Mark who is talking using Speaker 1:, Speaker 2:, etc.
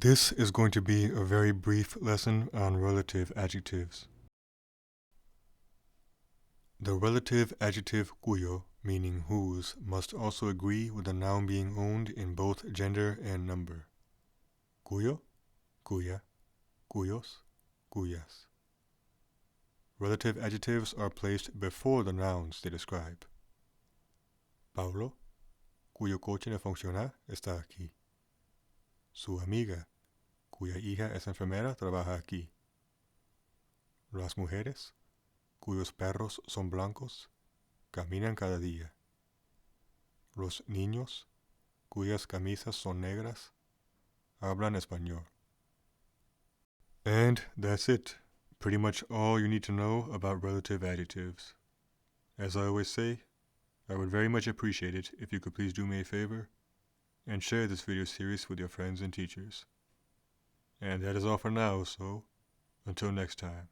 Speaker 1: This is going to be a very brief lesson on relative adjectives. The relative adjective cuyo, meaning whose, must also agree with the noun being owned in both gender and number. Cuyo, cuya, cuyos, cuyas. Relative adjectives are placed before the nouns they describe. Paulo, cuyo coche no funciona, está aquí. Su amiga, cuya hija es enfermera, trabaja aquí. Las mujeres, cuyos perros son blancos, caminan cada día. Los niños, cuyas camisas son negras, hablan español. And that's it. Pretty much all you need to know about relative adjectives. As I always say, I would very much appreciate it if you could please do me a favor and share this video series with your friends and teachers. And that is all for now, so until next time.